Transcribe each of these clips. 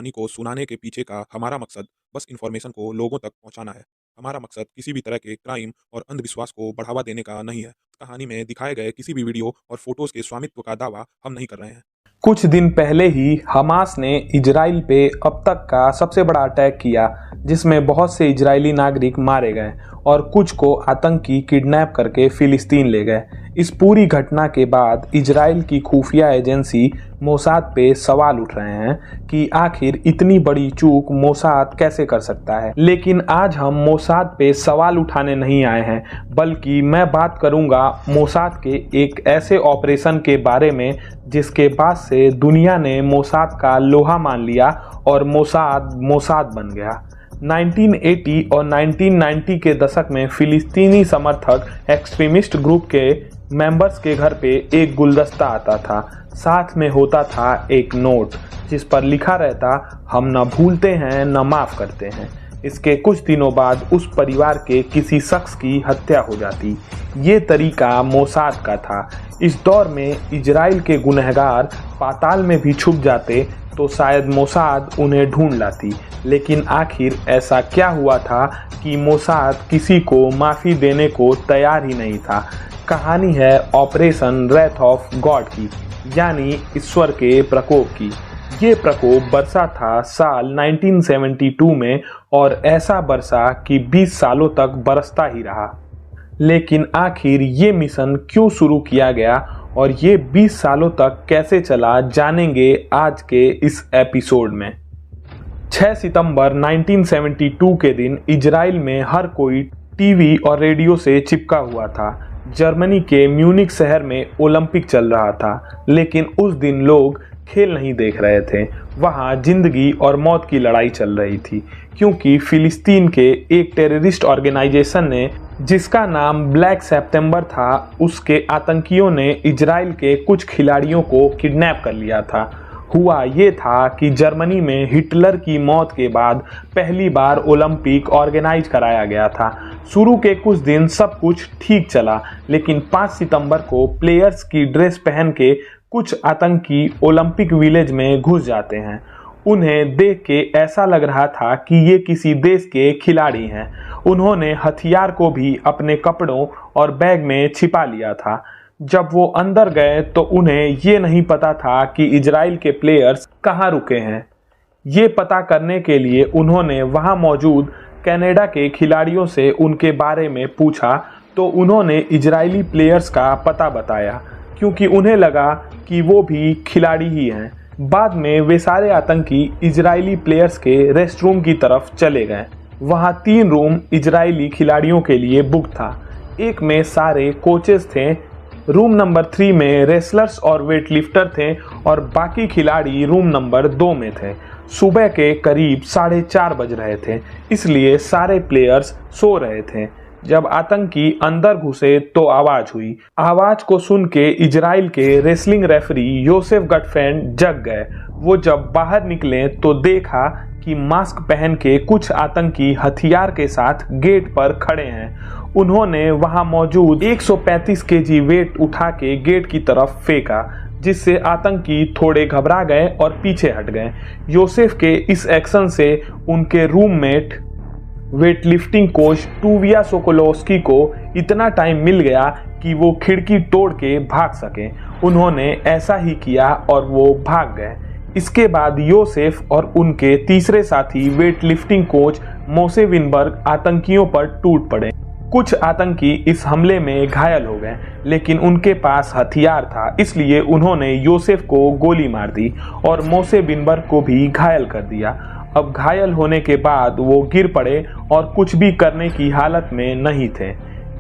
कहानी को सुनाने के पीछे का हमारा मकसद बस इन्फॉर्मेशन को लोगों तक पहुंचाना है। हमारा मकसद किसी भी तरह के क्राइम और अंधविश्वास को बढ़ावा देने का नहीं है। कहानी में दिखाए गए किसी भी वीडियो और फोटोज के स्वामित्व का दावा हम नहीं कर रहे हैं। कुछ दिन पहले ही हमास ने इजराइल पे अब तक का सबसे बड़ा अटैक किया, जिसमें बहुत से इजरायली नागरिक मारे गए और कुछ को आतंकी किडनैप करके फिलिस्तीन ले गए। इस पूरी घटना के बाद इजराइल की खुफिया एजेंसी मोसाद पे सवाल उठ रहे हैं कि आखिर इतनी बड़ी चूक मोसाद कैसे कर सकता है। लेकिन आज हम मोसाद पे सवाल उठाने नहीं आए हैं, बल्कि मैं बात करूंगा मोसाद के एक ऐसे ऑपरेशन के बारे में जिसके बाद से दुनिया ने मोसाद का लोहा मान लिया और मोसाद बन गया। 1980 और 1990 के दशक में फिलिस्तीनी समर्थक एक्सट्रीमिस्ट ग्रुप के मेंबर्स के घर पे एक गुलदस्ता आता था। साथ में होता था एक नोट जिस पर लिखा रहता, हम न भूलते हैं न माफ़ करते हैं। इसके कुछ दिनों बाद उस परिवार के किसी शख्स की हत्या हो जाती। ये तरीका मोसाद का था। इस दौर में इजराइल के गुनहगार पाताल में भी छुप जाते तो शायद मोसाद उन्हें ढूंढ लाती। लेकिन आखिर ऐसा क्या हुआ था कि मोसाद किसी को माफ़ी देने को तैयार ही नहीं था। कहानी है ऑपरेशन रेथ ऑफ गॉड की, यानी ईश्वर के प्रकोप की। ये प्रकोप बरसा था साल 1972 में और ऐसा बरसा कि 20 सालों तक बरसता ही रहा। लेकिन आखिर ये मिशन क्यों शुरू किया गया और ये 20 सालों तक कैसे चला, जानेंगे आज के इस एपिसोड में। 6 सितंबर 1972 के दिन इजराइल में हर कोई टीवी और रेडियो से चिपका हुआ था। जर्मनी के म्यूनिक शहर में ओलंपिक चल रहा था, लेकिन उस दिन लोग खेल नहीं देख रहे थे। वहाँ जिंदगी और मौत की लड़ाई चल रही थी, क्योंकि फिलिस्तीन के एक टेररिस्ट ऑर्गेनाइजेशन ने, जिसका नाम ब्लैक सितंबर था, उसके आतंकियों ने इजराइल के कुछ खिलाड़ियों को किडनैप कर लिया था। हुआ ये था कि जर्मनी में हिटलर की मौत के बाद पहली बार ओलंपिक ऑर्गेनाइज कराया गया था। शुरू के कुछ दिन सब कुछ ठीक चला, लेकिन 5 सितंबर को प्लेयर्स की ड्रेस पहन के कुछ आतंकी ओलंपिक विलेज में घुस जाते हैं। उन्हें देख के ऐसा लग रहा था कि ये किसी देश के खिलाड़ी हैं। उन्होंने हथियार को भी अपने कपड़ों और बैग में छिपा लिया था। जब वो अंदर गए तो उन्हें ये नहीं पता था कि इजराइल के प्लेयर्स कहाँ रुके हैं। ये पता करने के लिए उन्होंने वहाँ मौजूद कनाडा के खिलाड़ियों से उनके बारे में पूछा, तो उन्होंने इजरायली प्लेयर्स का पता बताया, क्योंकि उन्हें लगा कि वो भी खिलाड़ी ही हैं। बाद में वे सारे आतंकी इजरायली प्लेयर्स के रेस्ट रूम की तरफ चले गए। वहाँ 3 रूम इजरायली खिलाड़ियों के लिए बुक था। एक में सारे कोचेस थे, रूम नंबर 3 में रेसलर्स और वेटलिफ्टर थे और बाकी खिलाड़ी रूम नंबर 2 में थे। सुबह के करीब 4:30 बज रहे थे, इसलिए सारे प्लेयर्स सो रहे थे। जब आतंकी अंदर घुसे तो आवाज हुई। आवाज को सुन के इजराइल के रेसलिंग रेफरी योसेफ गटफेंड जग गए। वो जब बाहर निकले तो देखा कि मास्क पहन के कुछ आतंकी हथियार के साथ गेट पर खड़े हैं। उन्होंने वहां मौजूद 135 केजी वेट उठा के गेट की तरफ फेंका, जिससे आतंकी थोड़े घबरा गए और पीछे हट गए। योसेफ के इस एक्शन से उनके रूममेट वेटलिफ्टिंग कोच टूविया सोकोलोस्की को इतना टाइम मिल गया कि वो खिड़की तोड़ के भाग सके। उन्होंने ऐसा ही किया और वो भाग गए। इसके बाद योसेफ और उनके तीसरे साथी वेटलिफ्टिंग कोच मोसे विनबर्ग आतंकियों पर टूट पड़े। कुछ आतंकी इस हमले में घायल हो गए, लेकिन उनके पास हथियार था, इसलिए उन्होंने योसेफ को गोली मार दी और मोसे विनबर्ग को भी घायल कर दिया। अब घायल होने के बाद वो गिर पड़े और कुछ भी करने की हालत में नहीं थे।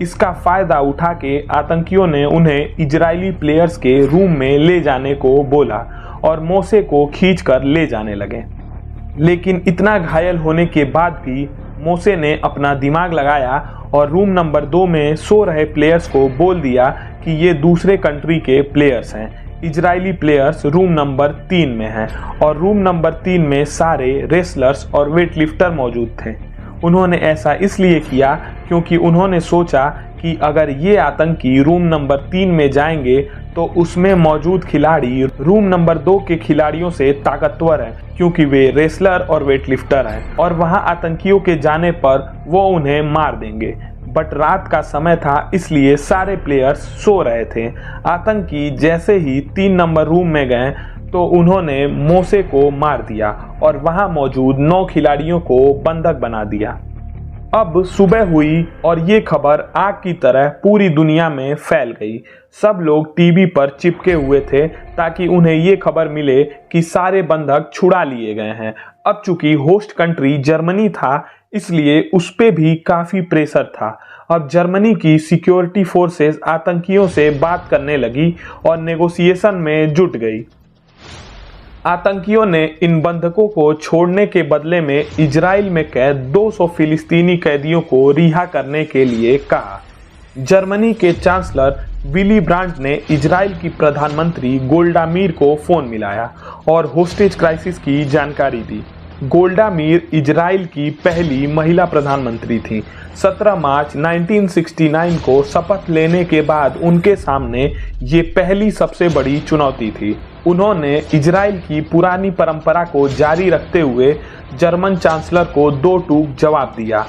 इसका फायदा उठा के आतंकियों ने उन्हें इजरायली प्लेयर्स के रूम में ले जाने को बोला और मोसे को खींचकर ले जाने लगे। लेकिन इतना घायल होने के बाद भी मोसे ने अपना दिमाग लगाया और रूम नंबर 2 में सो रहे प्लेयर्स को बोल दिया कि ये दूसरे कंट्री के प्लेयर्स हैं। इजरायली प्लेयर्स रूम नंबर 3 में हैं और रूम नंबर 3 में सारे रेसलर्स और वेटलिफ्टर मौजूद थे। उन्होंने ऐसा इसलिए किया क्योंकि उन्होंने सोचा कि अगर ये आतंकी रूम नंबर 3 में जाएंगे तो उसमें मौजूद खिलाड़ी रूम नंबर 2 के खिलाड़ियों से ताकतवर हैं, क्योंकि वे रेसलर और वेटलिफ्टर हैं और वहां आतंकियों के जाने पर वो उन्हें मार देंगे। बट रात का समय था, इसलिए सारे प्लेयर्स सो रहे थे। आतंकी जैसे ही 3 नंबर रूम में गए तो उन्होंने मोसे को मार दिया और वहां मौजूद 9 खिलाड़ियों को बंधक बना दिया। अब सुबह हुई और ये खबर आग की तरह पूरी दुनिया में फैल गई। सब लोग टीवी पर चिपके हुए थे ताकि उन्हें ये खबर मिले कि सारे बंधक छुड़ा लिए गए हैं। अब चूंकि होस्ट कंट्री जर्मनी था, इसलिए उस पे भी काफी प्रेशर था। अब जर्मनी की सिक्योरिटी फोर्सेस आतंकियों से बात करने लगी और नेगोशिएशन में जुट गई। आतंकियों ने इन बंधकों को छोड़ने के बदले में इजराइल में कैद 200 फिलिस्तीनी कैदियों को रिहा करने के लिए कहा। जर्मनी के चांसलर विली ब्रांट ने इजराइल की प्रधानमंत्री गोल्डा मीर को फोन मिलाया और होस्टेज क्राइसिस की जानकारी दी। गोल्डा मीर इजराइल की पहली महिला प्रधानमंत्री थी। 17 मार्च 1969 को शपथ लेने के बाद उनके सामने ये पहली सबसे बड़ी चुनौती थी। उन्होंने इजराइल की पुरानी परंपरा को जारी रखते हुए जर्मन चांसलर को दो टूक जवाब दिया।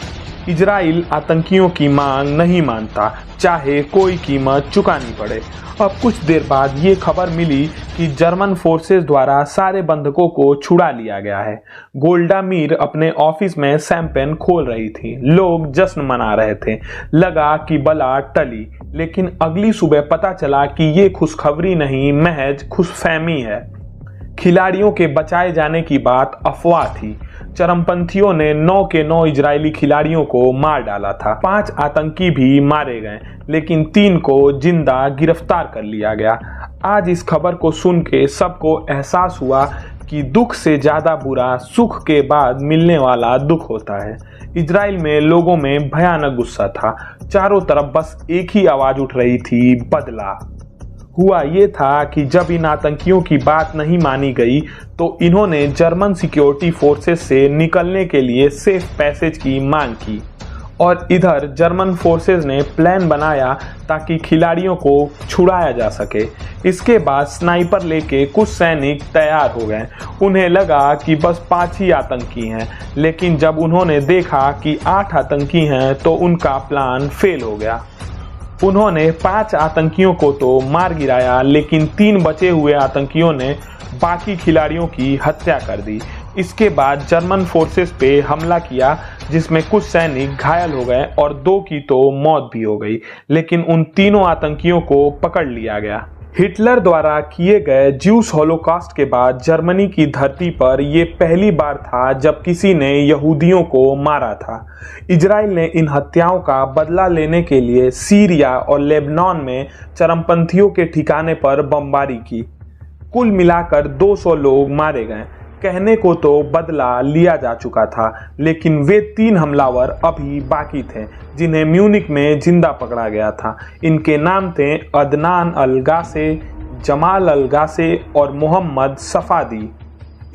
इजराइल आतंकियों की मांग नहीं मानता, चाहे कोई कीमत चुकानी पड़े। अब कुछ देर बाद ये खबर मिली कि जर्मन फोर्सेस द्वारा सारे बंधकों को छुड़ा लिया गया है। गोल्डा मीर अपने ऑफिस में शैंपेन खोल रही थी। लोग जश्न मना रहे थे। लगा कि बला टली, लेकिन अगली सुबह पता चला कि ये खुशखबरी नहीं, महज खुशफहमी है। खिलाड़ियों के बचाए जाने की बात अफवाह थी। चरमपंथियों ने 9 के 9 इजरायली खिलाड़ियों को मार डाला था। 5 आतंकी भी मारे गए, लेकिन 3 को जिंदा गिरफ्तार कर लिया गया। आज इस खबर को सुन के सबको एहसास हुआ कि दुख से ज्यादा बुरा सुख के बाद मिलने वाला दुख होता है। इजराइल में लोगों में भयानक गुस्सा था। चारों तरफ बस एक ही आवाज उठ रही थी, बदला। हुआ ये था कि जब इन आतंकियों की बात नहीं मानी गई तो इन्होंने जर्मन सिक्योरिटी फोर्सेस से निकलने के लिए सेफ पैसेज की मांग की और इधर जर्मन फोर्सेस ने प्लान बनाया ताकि खिलाड़ियों को छुड़ाया जा सके। इसके बाद स्नाइपर लेके कुछ सैनिक तैयार हो गए। उन्हें लगा कि बस 5 ही आतंकी हैं, लेकिन जब उन्होंने देखा कि 8 आतंकी हैं तो उनका प्लान फेल हो गया। उन्होंने 5 आतंकियों को तो मार गिराया, लेकिन 3 बचे हुए आतंकियों ने बाकी खिलाड़ियों की हत्या कर दी। इसके बाद जर्मन फोर्सेस पे हमला किया, जिसमें कुछ सैनिक घायल हो गए और 2 की तो मौत भी हो गई, लेकिन उन तीनों आतंकियों को पकड़ लिया गया। हिटलर द्वारा किए गए ज्यूस होलोकॉस्ट के बाद जर्मनी की धरती पर यह पहली बार था जब किसी ने यहूदियों को मारा था। इजराइल ने इन हत्याओं का बदला लेने के लिए सीरिया और लेबनान में चरमपंथियों के ठिकाने पर बमबारी की। कुल मिलाकर 200 लोग मारे गए। कहने को तो बदला लिया जा चुका था, लेकिन वे 3 हमलावर अभी बाकी थे जिन्हें म्यूनिक में जिंदा पकड़ा गया था। इनके नाम थे अदनान अल-गासे, जमाल अल-गासे और मोहम्मद सफादी।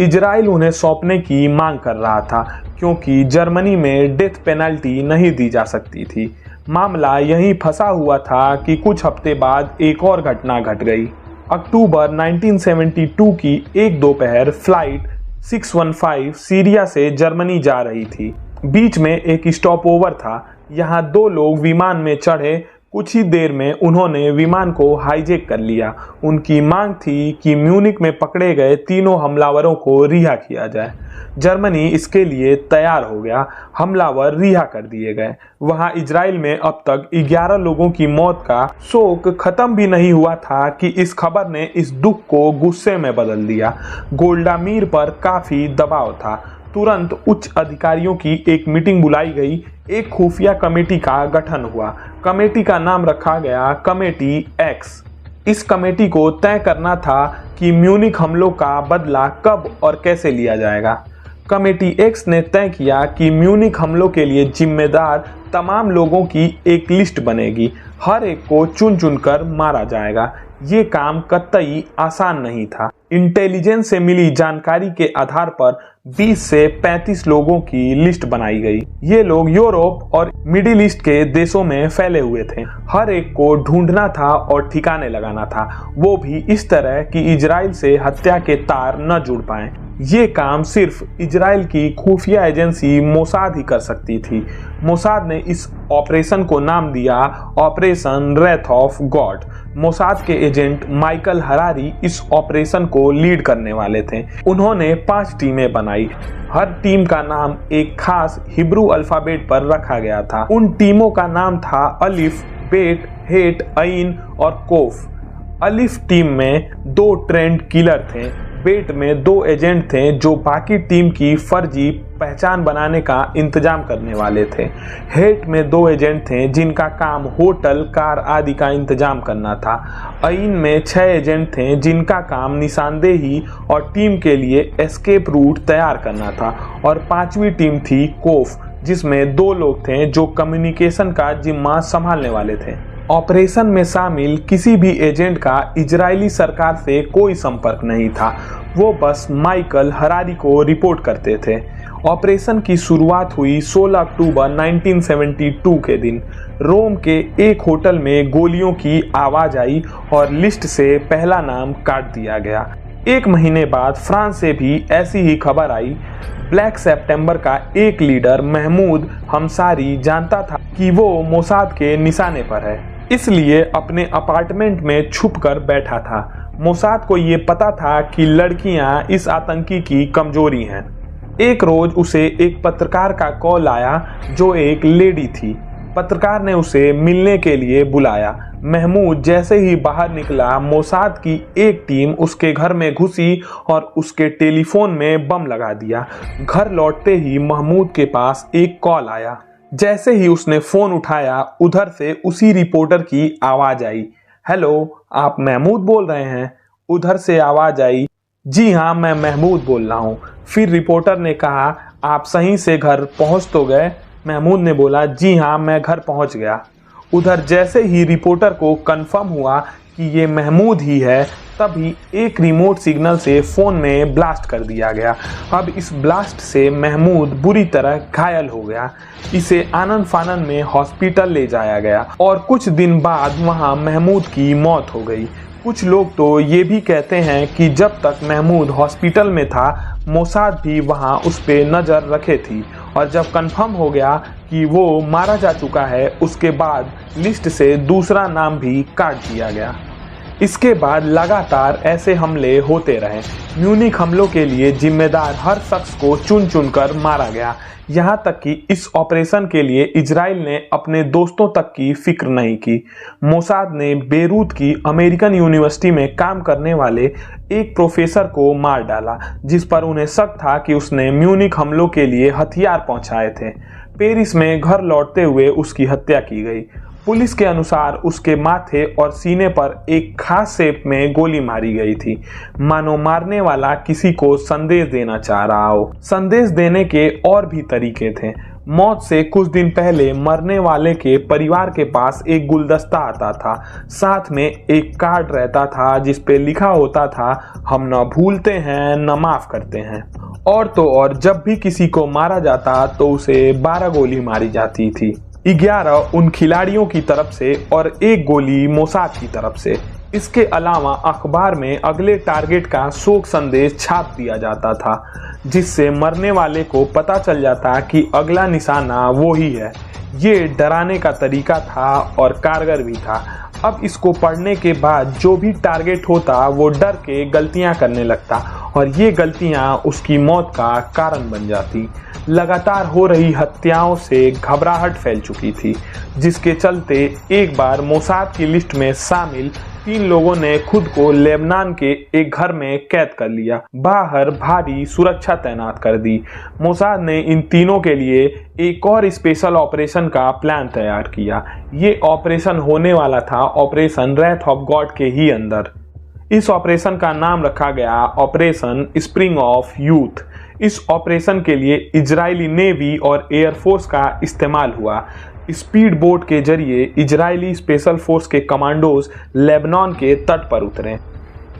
इजराइल उन्हें सौंपने की मांग कर रहा था, क्योंकि जर्मनी में डेथ पेनल्टी नहीं दी जा सकती थी। मामला यहीं फंसा हुआ था कि कुछ हफ्ते बाद एक और घटना घट गई। अक्टूबर 1972 की एक दोपहर फ्लाइट 615 सीरिया से जर्मनी जा रही थी। बीच में एक स्टॉप ओवर था। यहाँ 2 लोग विमान में चढ़े। कुछ ही देर में उन्होंने विमान को हाईजैक कर लिया। उनकी मांग थी कि म्यूनिक में पकड़े गए तीनों हमलावरों को रिहा किया जाए। जर्मनी इसके लिए तैयार हो गया। हमलावर रिहा कर दिए गए। वहां इजराइल में अब तक 11 लोगों की मौत का शोक खत्म भी नहीं हुआ था कि इस खबर ने इस दुख को गुस्से में बदल दिया। गोल्डा मीर पर काफी दबाव था। तुरंत उच्च अधिकारियों की एक मीटिंग बुलाई गई। एक खुफिया कमेटी का गठन हुआ। कमेटी का नाम रखा गया कमेटी एक्स। इस कमेटी को तय करना था कि म्यूनिक हमलों का बदला कब और कैसे लिया जाएगा। कमेटी एक्स ने तय किया कि म्यूनिक हमलों के लिए जिम्मेदार तमाम लोगों की एक लिस्ट बनेगी। हर एक को चुन चुन कर मारा जाएगा। ये काम कतई आसान नहीं था। इंटेलिजेंस से मिली जानकारी के आधार पर 20 से 35 लोगों की लिस्ट बनाई गई। ये लोग यूरोप और मिडिल ईस्ट के देशों में फैले हुए थे। हर एक को ढूंढना था और ठिकाने लगाना था, वो भी इस तरह कि इजराइल से हत्या के तार न जुड़ पाएं। ये काम सिर्फ इजराइल की खुफिया एजेंसी मोसाद ही कर सकती थी। मोसाद ने इस ऑपरेशन को नाम दिया operation Wraith of God. Mossad के एजेंट माइकल हरारी इस ऑपरेशन को लीड करने वाले थे। उन्होंने 5 टीमें बनाई। हर टीम का नाम एक खास हिब्रू अल्फाबेट पर रखा गया था। उन टीमों का नाम था अलिफ, बेट, हेट, अइन और कोफ। अलिफ टीम में 2 ट्रेंड किलर थे। बेट में 2 एजेंट थे जो बाकी टीम की फर्जी पहचान बनाने का इंतजाम करने वाले थे। हेट में 2 एजेंट थे जिनका काम होटल, कार आदि का इंतजाम करना था। अइन में 6 एजेंट थे जिनका काम निशानदेही और टीम के लिए एस्केप रूट तैयार करना था। और 5वीं टीम थी कोफ, जिसमें 2 लोग थे जो कम्युनिकेशन का जिम्मा संभालने वाले थे। ऑपरेशन में शामिल किसी भी एजेंट का इजरायली सरकार से कोई संपर्क नहीं था। वो बस माइकल हरारी को रिपोर्ट करते थे। ऑपरेशन की शुरुआत हुई 16 अक्टूबर 1972 के दिन। रोम के एक होटल में गोलियों की आवाज आई और लिस्ट से पहला नाम काट दिया गया। 1 महीने बाद फ्रांस से भी ऐसी ही खबर आई। ब्लैक सितंबर का एक लीडर महमूद हमसारी जानता था कि वो मोसाद के निशाने पर है, इसलिए अपने अपार्टमेंट में छुप कर बैठा था। मोसाद को ये पता था कि लड़कियां इस आतंकी की कमजोरी हैं। एक रोज उसे एक पत्रकार का कॉल आया जो एक लेडी थी। पत्रकार ने उसे मिलने के लिए बुलाया। महमूद जैसे ही बाहर निकला, मोसाद की एक टीम उसके घर में घुसी और उसके टेलीफोन में बम लगा दिया। घर लौटते ही महमूद के पास एक कॉल आया। जैसे ही उसने फोन उठाया, उधर से उसी रिपोर्टर की आवाज आई। हेलो, आप महमूद बोल रहे हैं? उधर से आवाज आई, जी हाँ, मैं महमूद बोल रहा हूँ। फिर रिपोर्टर ने कहा, आप सही से घर पहुंच तो गए? महमूद ने बोला, जी हाँ, मैं घर पहुंच गया। उधर जैसे ही रिपोर्टर को कंफर्म हुआ कि ये महमूद ही है, तभी एक रिमोट सिग्नल से फोन में ब्लास्ट कर दिया गया। अब इस ब्लास्ट से महमूद बुरी तरह घायल हो गया। इसे आनन फानन में हॉस्पिटल ले जाया गया और कुछ दिन बाद वहां महमूद की मौत हो गई। कुछ लोग तो ये भी कहते हैं कि जब तक महमूद हॉस्पिटल में था, मोसाद भी वहां उस पे नज़र रखे थी और जब कंफर्म हो गया कि वो मारा जा चुका है, उसके बाद लिस्ट से दूसरा नाम भी काट दिया गया। इसके बाद लगातार ऐसे हमले होते रहे। म्यूनिख हमलों के लिए जिम्मेदार हर शख्स को चुन चुन कर मारा गया। यहाँ तक कि इस ऑपरेशन के लिए इजराइल ने अपने दोस्तों तक की फिक्र नहीं की। मोसाद ने बेरूत की अमेरिकन यूनिवर्सिटी में काम करने वाले एक प्रोफेसर को मार डाला, जिस पर उन्हें शक था कि उसने म्यूनिख हमलों के लिए हथियार पहुंचाए थे। पेरिस में घर लौटते हुए उसकी हत्या की गई। पुलिस के अनुसार उसके माथे और सीने पर एक खास शेप में गोली मारी गई थी, मानो मारने वाला किसी को संदेश देना चाह रहा हो। संदेश देने के और भी तरीके थे। मौत से कुछ दिन पहले मरने वाले के परिवार के पास एक गुलदस्ता आता था, साथ में एक कार्ड रहता था जिस पे लिखा होता था, हम न भूलते हैं न माफ करते हैं। और तो और जब भी किसी को मारा जाता तो उसे 12 गोली मारी जाती थी, 11 उन खिलाड़ियों की तरफ से और 1 गोली मोसाद की तरफ से। इसके अलावा अखबार में अगले टारगेट का शोक संदेश छाप दिया जाता था, जिससे मरने वाले को पता चल जाता कि अगला निशाना वो ही है। ये डराने का तरीका था और कारगर भी था। अब इसको पढ़ने के बाद जो भी टारगेट होता वो डर के गलतियां करने लगता और ये गलतियां उसकी मौत का कारण बन जाती। लगातार हो रही हत्याओं से घबराहट फैल चुकी थी, जिसके चलते एक बार मोसाद की लिस्ट में शामिल 3 लोगों ने खुद को लेबनान के एक घर में कैद कर लिया। बाहर भारी सुरक्षा तैनात कर दी। मोसाद ने इन तीनों के लिए एक और स्पेशल ऑपरेशन का प्लान तैयार किया। ये ऑपरेशन होने वाला था ऑपरेशन रेथ ऑफ गॉड के ही अंदर। इस ऑपरेशन का नाम रखा गया ऑपरेशन स्प्रिंग ऑफ यूथ। इस ऑपरेशन के लिए इजरायली नेवी और एयरफोर्स का इस्तेमाल हुआ। स्पीड बोट के जरिए इजरायली स्पेशल फोर्स के कमांडोज लेबनान के तट पर उतरे।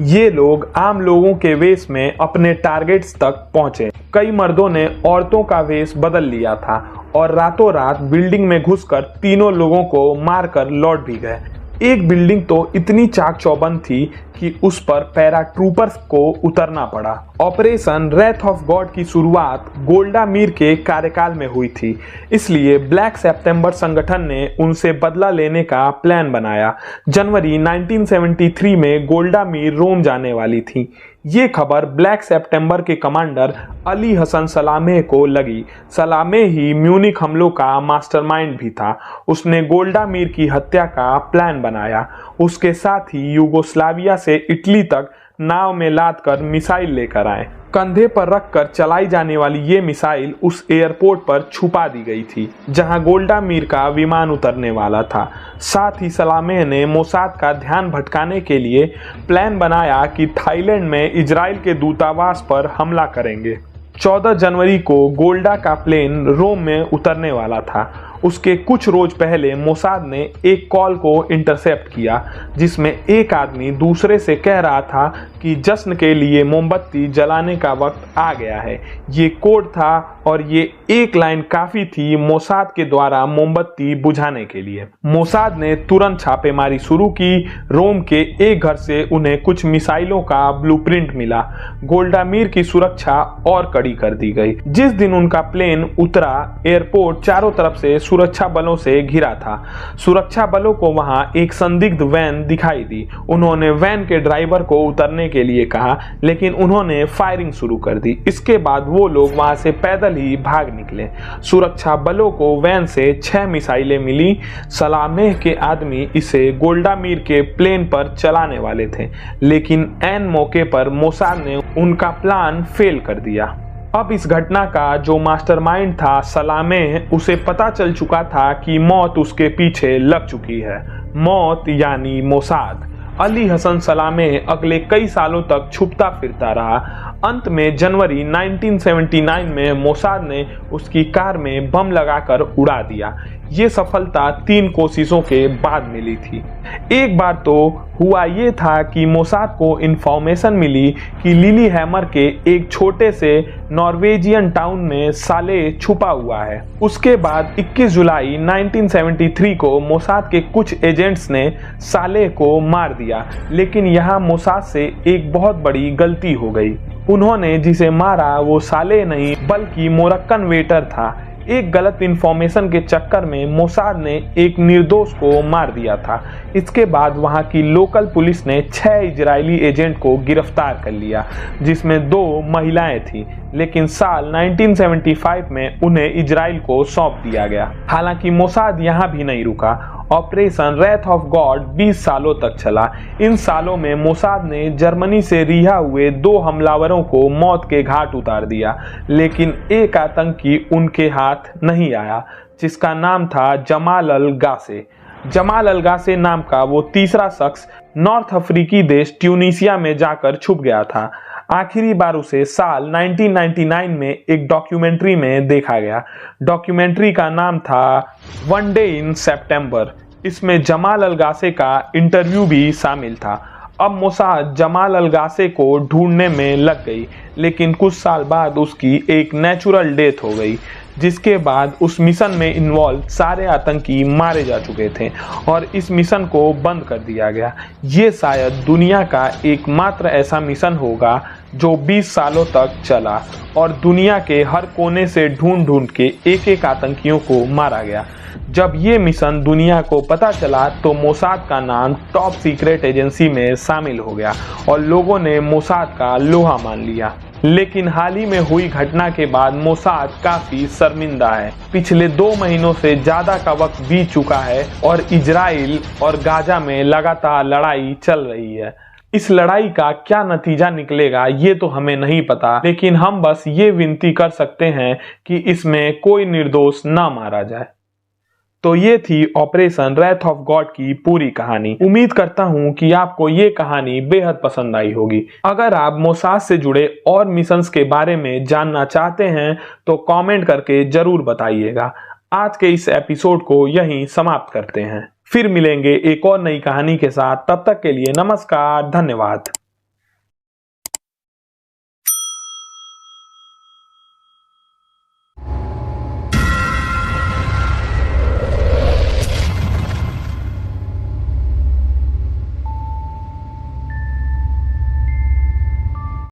ये लोग आम लोगों के वेश में अपने टारगेट्स तक पहुंचे। कई मर्दों ने औरतों का वेश बदल लिया था और रातों रात बिल्डिंग में घुसकर तीनों लोगों को मारकर लौट भी गए। एक बिल्डिंग तो इतनी चाक चौबंद थी कि उस पर पैराट्रूपर्स को उतरना पड़ा। ऑपरेशन रेथ ऑफ गॉड की शुरुआत गोल्डा मीर के कार्यकाल में हुई थी, इसलिए ब्लैक सितंबर संगठन ने उनसे बदला लेने का प्लान बनाया। जनवरी 1973 में गोल्डा मीर रोम जाने वाली थी। ये खबर ब्लैक सितंबर के कमांडर अली हसन सलामेह को लगी। सलामेह ही म्यूनिख हमलों का मास्टरमाइंड भी था। उसने गोल्डा मीर की हत्या का प्लान बनाया। उसके साथ ही यूगोस्लाविया से इटली तक नाव में लाद कर मिसाइल लेकर आए। कंधे पर रखकर चलाई जाने वाली ये मिसाइल उस एयरपोर्ट पर छुपा दी गई थी जहां गोल्डा मीर का विमान उतरने वाला था। साथ ही सलामेह ने मोसाद का ध्यान भटकाने के लिए प्लान बनाया कि थाईलैंड में इजराइल के दूतावास पर हमला करेंगे। 14 जनवरी को गोल्डा का प्लेन रोम में उतरने वाला था। उसके कुछ रोज पहले मोसाद ने एक कॉल को इंटरसेप्ट किया जिसमें एक आदमी दूसरे से कह रहा था कि जश्न के लिए मोमबत्ती जलाने का वक्त आ गया है। ये कोड था और ये एक लाइन काफी थी मोसाद के द्वारा मोमबत्ती बुझाने के लिए। मोसाद ने तुरंत छापेमारी शुरू की। रोम के एक घर से उन्हें कुछ मिसाइलों का ब्लूप्रिंट मिला। गोल्डा मीर की सुरक्षा और कड़ी कर दी गई। जिस दिन उनका प्लेन उतरा, एयरपोर्ट चारों तरफ से सुरक्षा बलों से घिरा था। सुरक्षा बलों को वहां एक संदिग्ध वैन दिखाई दी। उन्होंने वैन के ड्राइवर को उतरने के लिए कहा, लेकिन उन्होंने फायरिंग शुरू कर दी। इसके बाद वो लोग वहां से पैदल ही भाग निकले। सुरक्षा बलों को वैन से 6 मिसाइलें मिली। सलामेह के आदमी इसे गोल्डा मीर के प्लेन पर चलाने वाले थे, लेकिन ऐन मौके पर मोसाद ने उनका प्लान फेल कर दिया। अब इस घटना का जो मास्टरमाइंड था सलामेह, उसे पता चल चुका था कि मौत उसके पीछे लग चुकी है। मौत यानी मोसाद। अली हसन सलामेह अगले कई सालों तक छुपता फिरता रहा। अंत में जनवरी 1979 में मोसाद ने उसकी कार में बम लगाकर उड़ा दिया। ये सफलता 3 कोशिशों के बाद मिली थी। एक बार तो हुआ ये था कि मोसाद को इंफॉर्मेशन मिली कि लिली हैमर के एक छोटे से नॉर्वेजियन टाउन में साले छुपा हुआ है। उसके बाद 21 जुलाई 1973 को मोसाद के कुछ एजेंट्स ने साले को मार दिया, लेकिन यहाँ मोसाद से एक बहुत बड़ी गलती हो गई। उन्होंने जिसे मारा वो साले नहीं बल्कि मोरक्कन वेटर था। एक गलत इंफॉर्मेशन के चक्कर में मोसाद ने एक निर्दोष को मार दिया था। इसके बाद वहां की लोकल पुलिस ने 6 इजरायली एजेंट को गिरफ्तार कर लिया, जिसमें 2 महिलाएं थीं, लेकिन साल 1975 में उन्हें इजराइल को सौंप दिया गया। हालांकि मोसाद यहां भी नहीं रुका। ऑपरेशन रेथ ऑफ गॉड 20 सालों तक चला। इन सालों में मोसाद ने जर्मनी से रिहा हुए 2 हमलावरों को मौत के घाट उतार दिया, लेकिन एक आतंकी उनके हाथ नहीं आया, जिसका नाम था जमाल अल गासे। जमाल अल गासे नाम का वो तीसरा शख्स नॉर्थ अफ्रीकी देश ट्यूनीसिया में जाकर छुप गया था। आखिरी बार उसे साल 1999 में एक डॉक्यूमेंट्री में देखा गया। डॉक्यूमेंट्री का नाम था वन डे इन सितंबर। इसमें जमाल अल गासे का इंटरव्यू भी शामिल था। अब मोसाद जमाल अल गासे को ढूंढने में लग गई, लेकिन कुछ साल बाद उसकी एक नेचुरल डेथ हो गई, जिसके बाद उस मिशन में इन्वॉल्व सारे आतंकी मारे जा चुके थे और इस मिशन को बंद कर दिया गया। ये शायद दुनिया का एकमात्र ऐसा मिशन होगा जो 20 सालों तक चला और दुनिया के हर कोने से ढूंढ ढूंढ के एक आतंकियों को मारा गया। जब ये मिशन दुनिया को पता चला तो मोसाद का नाम टॉप सीक्रेट एजेंसी में शामिल हो गया और लोगों ने मोसाद का लोहा मान लिया। लेकिन हाल ही में हुई घटना के बाद मोसाद काफी शर्मिंदा है। पिछले 2 महीनों से ज्यादा का वक्त बीत चुका है और इजराइल और गाजा में लगातार लड़ाई चल रही है। इस लड़ाई का क्या नतीजा निकलेगा ये तो हमें नहीं पता, लेकिन हम बस ये विनती कर सकते हैं कि इसमें कोई निर्दोष ना मारा जाए। तो ये थी ऑपरेशन रेथ ऑफ गॉड की पूरी कहानी। उम्मीद करता हूँ कि आपको ये कहानी बेहद पसंद आई होगी। अगर आप मोसाद से जुड़े और मिशंस के बारे में जानना चाहते हैं तो कमेंट करके जरूर बताइएगा। आज के इस एपिसोड को यहीं समाप्त करते हैं। फिर मिलेंगे एक और नई कहानी के साथ। तब तक के लिए नमस्कार, धन्यवाद।